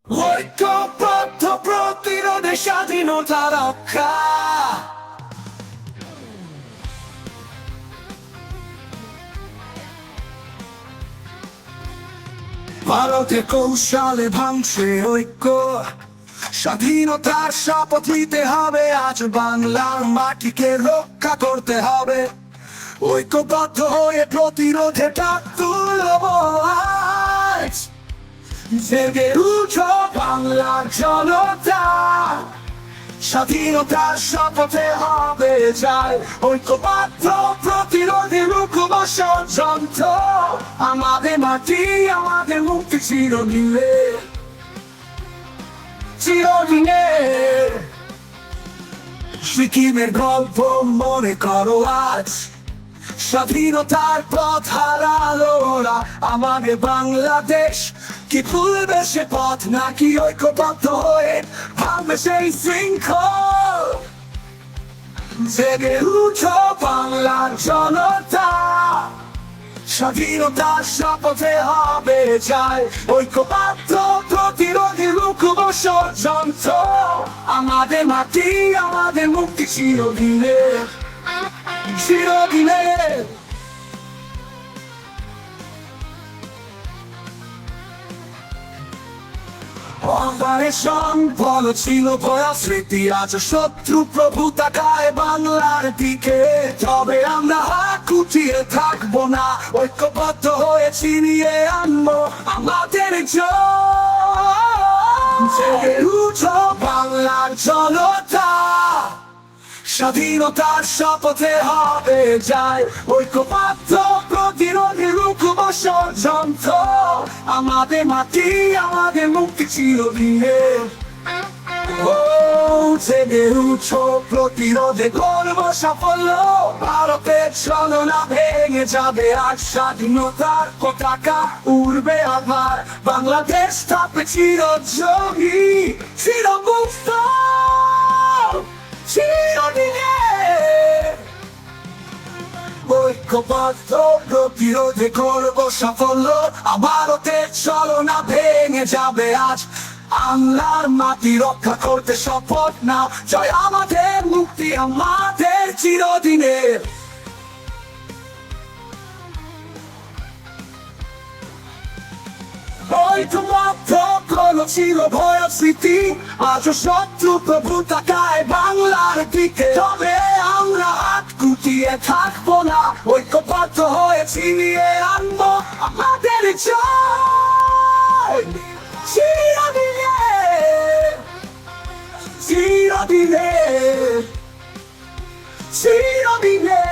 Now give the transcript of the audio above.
ঐক্যবদ্ধ প্রতিরোধে স্বাধীনতা রক্ষা। ভারতে কৌশলে ভাঙছে ঐক্য, স্বাধীনতার শপথ নিতে হবে আজ, বাংলার মাটিকে রক্ষা করতে হবে। ঐক্যবদ্ধ হয়ে প্রতিরোধে ডাক তুলব আজ, জেগে উঠো বাংলার জনতা, স্বাধীনতার শপথে হবে জয়। ঐক্যবদ্ধ প্রতিরোধে রুখব ষড়যন্ত্র, আমাদের মাটি আমাদের মুক্তি চিরদিনে, চিরদিনে। সিকিমের গল্প মনে করো আজ, স্বাধীনতার পথ হারালো ওরা, আমাদের বাংলাদেশ কি ভুলবে সে পথ, নাকি ঐক্যবদ্ধ হয়ে ভাঙবে সেই শৃঙ্খল? জেগে উঠো বাংলার জনতা, স্বাধীনতার শপথে হবে জয়। ঐক্যবদ্ধ প্রতিরোধে রুখব ষড়যন্ত্র, আমাদের মাটি আমাদের মুক্তি চিরদিনে, চিরদিনে। সম্পদ ছিল ভয়া স্মৃতি, আজ শত্রু প্রভু তাকায় বাংলার দিকে, তবে আমরা হাত গুটিয়ে থাকবো না, ঐক্যবদ্ধ হয়ে ছিনিয়ে আনবো আমাদের জয়। জেগে উঠো বাংলার জনতা, স্বাধীনতার শপথে হবে জয়। ঐক্যবদ্ধ প্রতিরোধে রুখব ষড়যন্ত্র, আমাদের মাটি আমাদের মুক্তি চিরদিনে। জেগে উঠো প্রতিরোধে করব সাফল্য, ভারতের ছলনা ভেঙে যাবে আজ, স্বাধীনতার পতাকা উড়বে আবার, বাংলাদেশ থাকবে চিরজয়ী, চিরমুক্ত, চিরদিনে। ঐক্যবদ্ধ প্রতিরোধে করব সাফল্য, ভারতের ছলনা ভেঙে যাবে আজ, বাংলার মাটি রক্ষা করতে শপথ নাও, জয় আমাদের মুক্তি আমাদের চিরদিনের। ঐক্যবদ্ধ ছিল ভয় স্মৃতি, আজ শত্রু প্রভু তাকায় বাংলার দিকে, তবে আমরা হাত গুটিয়ে থাকবো না, ঐক্যবদ্ধ হয়ে ছিনিয়ে আনবো আমাদের জয়। চিরদিনে, চিরদিনে, চিরদিনে।